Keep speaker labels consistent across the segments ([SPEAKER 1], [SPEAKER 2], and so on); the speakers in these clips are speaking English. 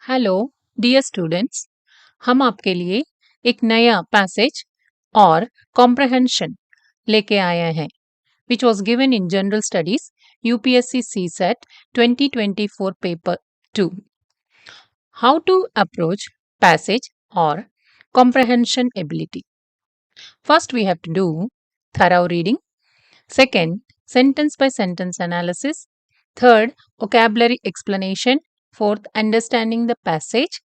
[SPEAKER 1] Hello dear students. हम आपके लिए एक नया पैसेज और कॉम्प्रहेंशन लेके आए हैं which was given in general studies UPSC CSAT 2024 paper 2। How to approach passage और comprehension ability. First we have to do thorough reading. Second, sentence by sentence analysis. Third, vocabulary explanation. Fourth, understanding the passage.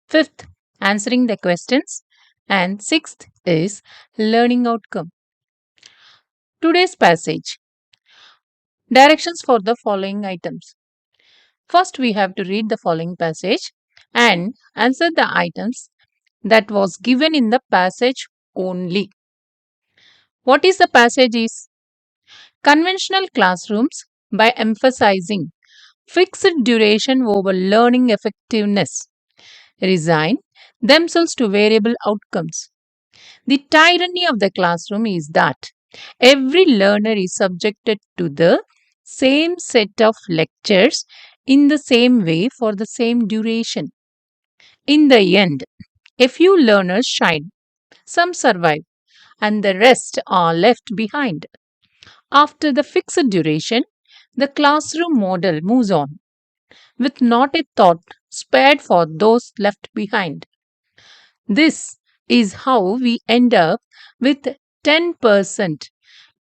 [SPEAKER 1] Fifth, answering the questions. And sixth is learning outcome. Today's passage. Directions for the following items. First, we have to read the following passage and answer the items that was given in the passage only. What is the passage is? Conventional classrooms, by emphasizing fixed duration over learning effectiveness, resign themselves to variable outcomes. The tyranny of the classroom is that every learner is subjected to the same set of lectures in the same way for the same duration. In the end, a few learners shine, some survive, and the rest are left behind. After the fixed duration, the classroom model moves on, with not a thought spared for those left behind. This is how we end up with 10%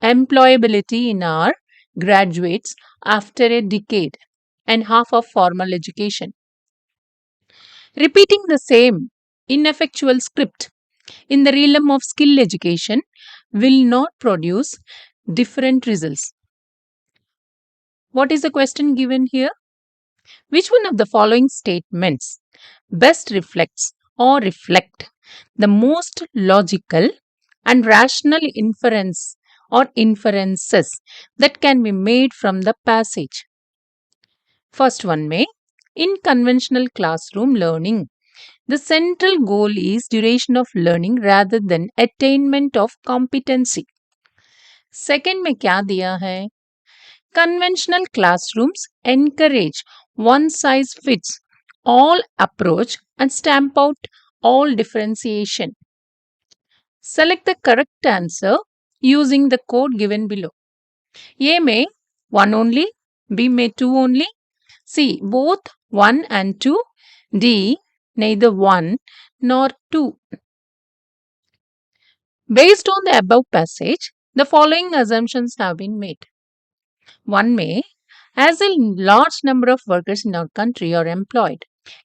[SPEAKER 1] employability in our graduates after a decade and half of formal education. Repeating the same ineffectual script in the realm of skill education will not produce different results. What is the question given here? Which one of the following statements best reflects or reflect the most logical and rational inference or inferences that can be made from the passage? First one may, in conventional classroom learning, the central goal is duration of learning rather than attainment of competency. Second में क्या दिया है? Conventional classrooms encourage one size fits all approach and stamp out all differentiation. Select the correct answer using the code given below. A may 1 only, B may 2 only, C both 1 and 2, D neither 1 nor 2. Based on the above passage, the following assumptions have been made. One may, as a large number of workers in our country are employed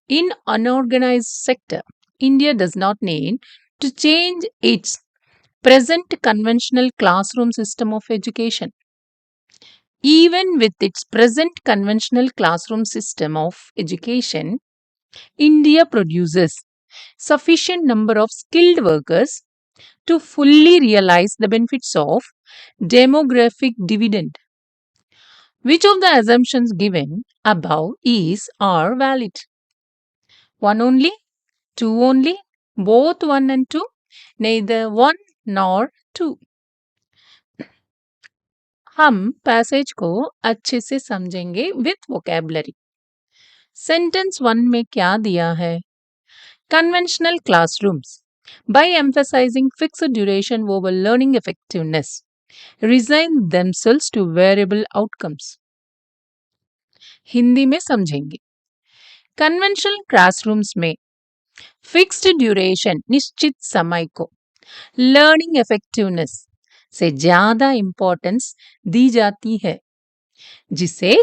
[SPEAKER 1] in unorganized sector, India does not need to change its present conventional classroom system of education. Even with its present conventional classroom system of education, India produces sufficient number of skilled workers to fully realize the benefits of demographic dividend. Which of the assumptions given above is or valid? 1 only, 2 only, both 1 and 2, neither 1 nor 2. हम passage को अच्छे से समझेंगे with vocabulary. Sentence 1 में क्या दिया है? Conventional classrooms by emphasizing fixed duration over learning effectiveness resign themselves to variable outcomes. Hindi में समझेंगे। कन्वेंशनल क्लासरूम्स में फिक्स्ड ड्यूरेशन निश्चित समय को लर्निंग इफेक्टिवनेस से ज्यादा इंपॉर्टेंस दी जाती है, जिससे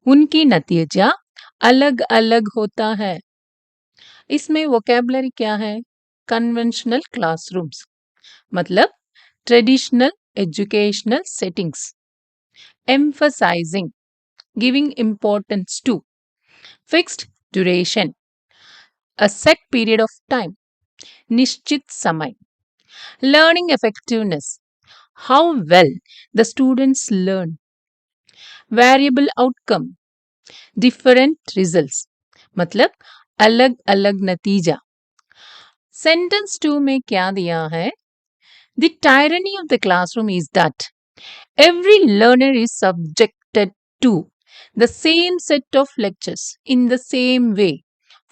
[SPEAKER 1] उनकी नतीजा अलग अलग होता है। इसमें वोकैबुलरी क्या है? कन्वेंशनल क्लासरूम्स मतलब traditional educational settings, emphasising giving importance to fixed duration, a set period of time, निश्चित समय, learning effectiveness, how well the students learn, variable outcome, different results, मतलब अलग अलग नतीजा। सेंटेंस 2 में क्या दिया है? The tyranny of the classroom is that every learner is subjected to the same set of lectures in the same way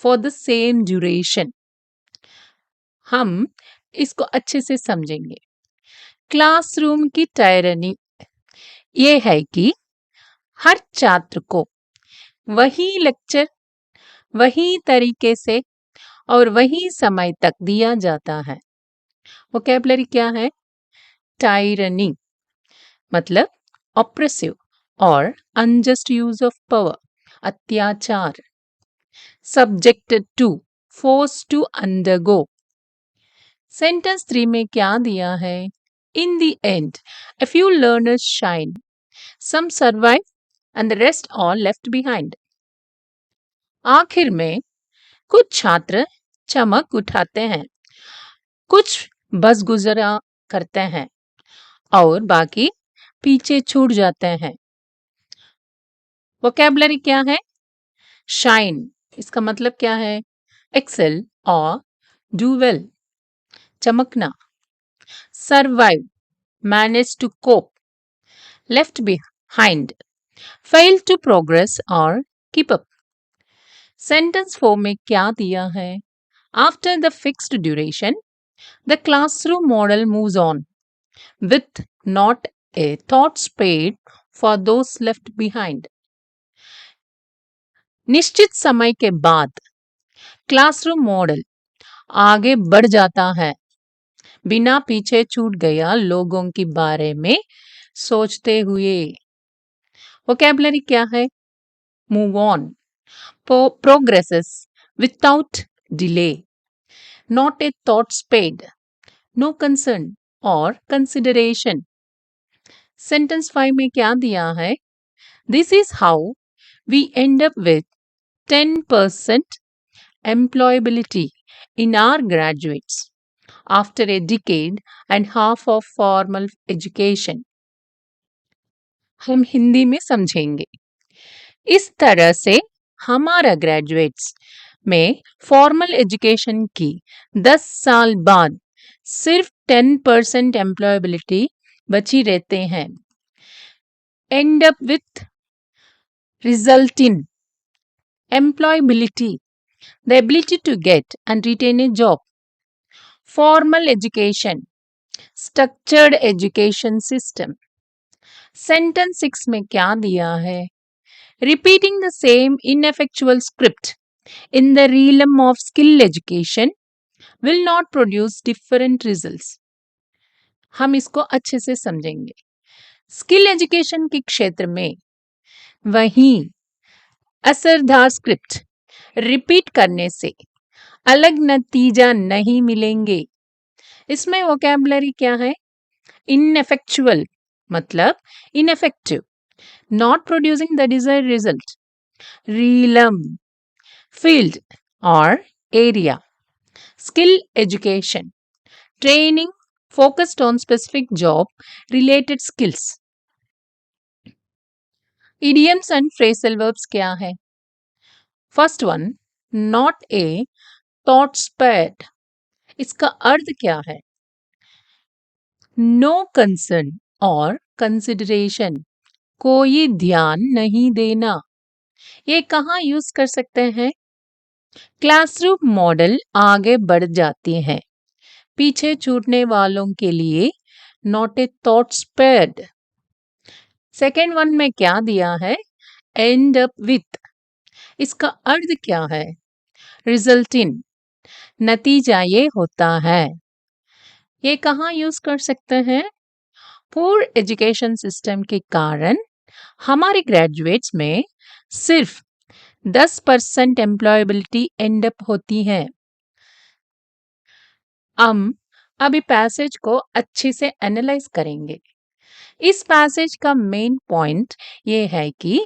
[SPEAKER 1] for the same duration. हम इसको अच्छे से समझेंगे। क्लासरूम की टायरनी ये है कि हर छात्र को वही लेक्चर वही तरीके से और वही समय तक दिया जाता है। वोकैबुलरी क्या है? टायरनी मतलब ऑप्रेसिव और अनजस्ट यूज ऑफ पावर, अत्याचार। Subjected to, force to undergo. Sentence 3 में क्या दिया है? In the end a few learners shine, some survive and the rest are left behind. आखिर में कुछ छात्र चमक उठाते हैं, कुछ बस गुजरा करते हैं और बाकी पीछे छूट जाते हैं। वोकैबुलरी क्या है? शाइन, इसका मतलब क्या है? एक्सेल और डू वेल, चमकना। Survive, manage to cope. Left behind, fail to progress और कीप अप। सेंटेंस 4 में क्या दिया है? After the fixed duration the classroom model moves on with not a thought spared for those left behind. निश्चित समय के बाद क्लासरूम मॉडल आगे बढ़ जाता है बिना पीछे छूट गया लोगों के बारे में सोचते हुए। वोकैबुलरी क्या है? Move on, progresses without delay, not a thought spared, no concern और कंसिडरेशन। सेंटेंस 5 में क्या दिया है? This is how we end up with 10% employability in our graduates after a decade and half of formal education. हम हिंदी में समझेंगे। इस तरह से हमारा ग्रेजुएट्स में फॉर्मल एजुकेशन की 10 साल बाद सिर्फ 10% एम्प्लॉयबिलिटी बची रहते हैं। End up with, result in, employability, the ability to get and retain a job. Formal education, structured education system. Sentence 6 में क्या दिया है? Repeating the same ineffectual script in the realm of skill education will not produce different results. हम इसको अच्छे से समझेंगे। Skill education के क्षेत्र में वही असरदार स्क्रिप्ट रिपीट करने से अलग नतीजा नहीं मिलेंगे। इसमें वोकैबुलरी क्या है? इनएफेक्चुअल मतलब ineffective, not producing the desired result, realm, field और area. Skill education, training focused on specific job related skills. Idioms and phrasal verbs क्या है? First one, not a thought spared, इसका अर्थ क्या है? नो कंसर्न और consideration, कोई ध्यान नहीं देना। ये कहाँ यूज कर सकते हैं? क्लासरूम मॉडल आगे बढ़ जाती है, पीछे छूटने वालों के लिए not a thought spared. Second one में क्या दिया है? एंड अप विथ, इसका अर्थ क्या है? रिजल्ट इन, नतीजा ये होता है। ये कहाँ यूज कर सकते हैं? पुअर एजुकेशन सिस्टम के कारण हमारे ग्रेजुएट्स में सिर्फ 10% एम्प्लॉयबिलिटी एंड अप होती है। हम अभी पैसेज को अच्छे से एनालाइज करेंगे। इस पैसेज का मेन पॉइंट ये है कि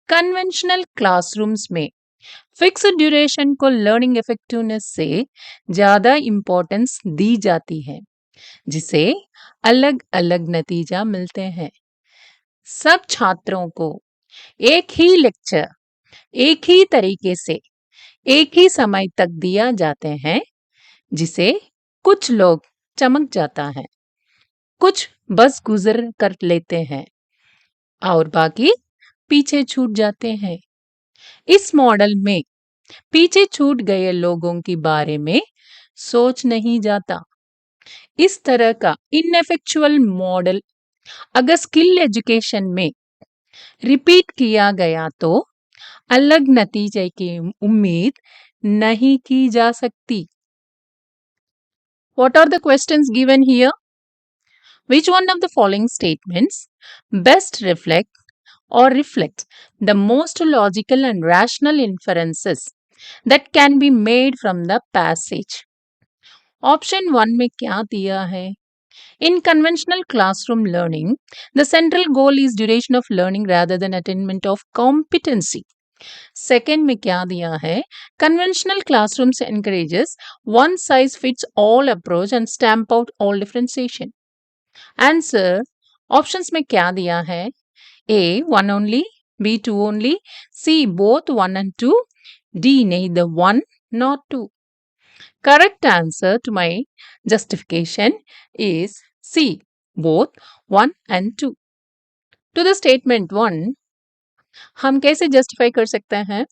[SPEAKER 1] कन्वेंशनल क्लासरूम्स में फिक्स्ड ड्यूरेशन को लर्निंग इफेक्टिवनेस से ज्यादा इंपॉर्टेंस दी जाती है, जिसे अलग अलग नतीजा मिलते हैं। सब छात्रों को एक ही लेक्चर एक ही तरीके से एक ही समय तक दिया जाते हैं, जिसे कुछ लोग चमक जाता है, कुछ बस गुजर कर लेते हैं और बाकी पीछे छूट जाते हैं। इस मॉडल में पीछे छूट गए लोगों के बारे में सोच नहीं जाता। इस तरह का इनफेक्चुअल मॉडल अगर स्किल एजुकेशन में रिपीट किया गया तो अलग नतीजे की उम्मीद नहीं की जा सकती। What are the questions given here? Which one of the following statements best reflects the most logical and rational inferences that can be made from the passage? Option 1 में क्या दिया है? In conventional classroom learning, the central goal is duration of learning rather than attainment of competency. Second में क्या दिया है? Conventional classrooms encourages one size fits all approach and stamp out all differentiation. Answer options में क्या दिया है? A 1 only, B 2 only, C both 1 and 2, D neither 1 nor 2. Correct answer to my justification is C both 1 and 2. To the statement 1 हम कैसे justify कर सकते हैं?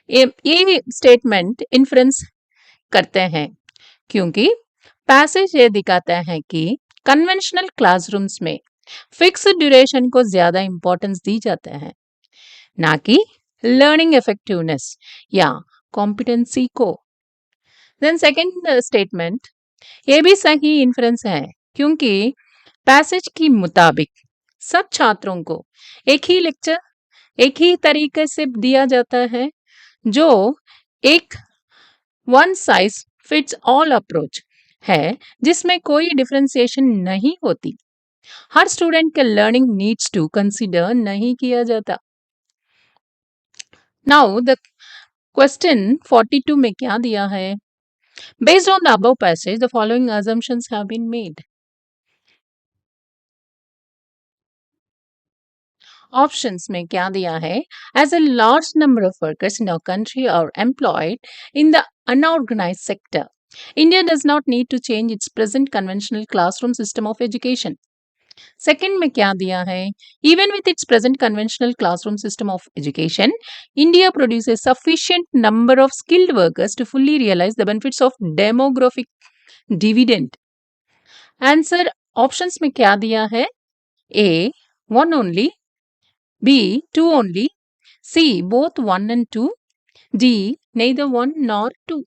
[SPEAKER 1] ये स्टेटमेंट इन्फ्रेंस करते हैं क्योंकि पैसेज ये दिखाता है कि कन्वेंशनल क्लासरूम्स में फिक्स्ड ड्यूरेशन को ज्यादा इंपॉर्टेंस दी जाता है, ना कि लर्निंग इफेक्टिवनेस या कॉम्पिटेंसी को। देन सेकंड स्टेटमेंट ये भी सही इन्फ्रेंस है क्योंकि पैसेज के मुताबिक सब छात्रों को एक ही लेक्चर एक ही तरीके से दिया जाता है जो एक one size fits all approach है जिसमें कोई डिफरेंशिएशन नहीं होती। हर स्टूडेंट के लर्निंग नीड्स टू कंसीडर नहीं किया जाता। नाउ द क्वेश्चन 42 में क्या दिया है? Based on the above passage the following assumptions have been made. Options में क्या दिया है? As a large number of workers in our country are employed in the unorganized sector, India does not need to change its present conventional classroom system of education. Second में क्या दिया है? Even with its present conventional classroom system of education, India produces sufficient number of skilled workers to fully realize the benefits of demographic dividend. Answer options में क्या दिया है? A 1 only, B 2 only, C both 1 and 2, D neither 1 nor 2.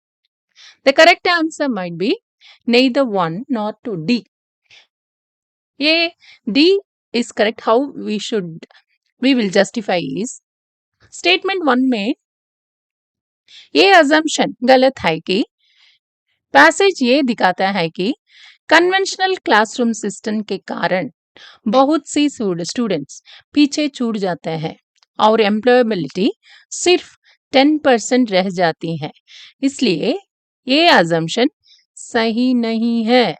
[SPEAKER 1] The correct answer might be neither 1 nor 2, D. ये D is correct. How we will justify is statement 1 में ये assumption गलत है कि पैसेज ये दिखाता है कि कन्वेंशनल क्लासरूम सिस्टम के कारण बहुत सी स्टूडेंट्स पीछे छूट जाते हैं और एम्प्लॉयबिलिटी सिर्फ 10% रह जाती है, इसलिए ये assumption सही नहीं है।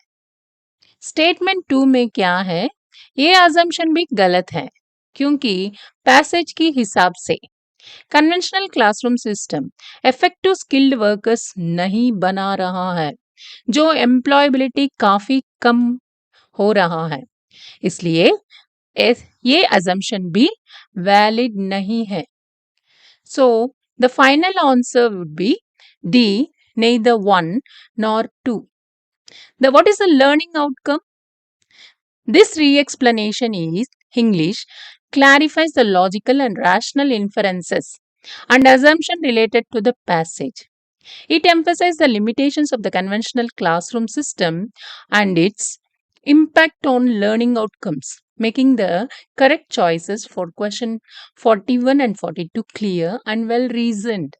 [SPEAKER 1] स्टेटमेंट 2 में क्या है? ये assumption भी गलत है क्योंकि पैसेज के हिसाब से conventional classroom system effective skilled workers नहीं बना रहा है, जो एम्प्लॉयबिलिटी काफी कम हो रहा है, इसलिए ये assumption भी वैलिड नहीं है। So the final answer would be D neither 1 nor 2. What is the learning outcome? This re-explanation is English clarifies the logical and rational inferences and assumption related to the passage. It emphasizes the limitations of the conventional classroom system and its impact on learning outcomes, making the correct choices for question 41 and 42 clear and well reasoned.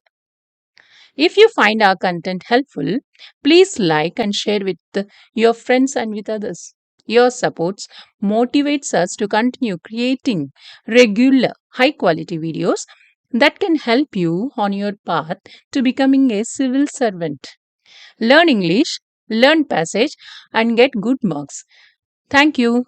[SPEAKER 1] If you find our content helpful, please like and share with your friends and with others. Your supports motivates us to continue creating regular high quality videos that can help you on your path to becoming a civil servant. Learn English, learn passage and get good marks. Thank you.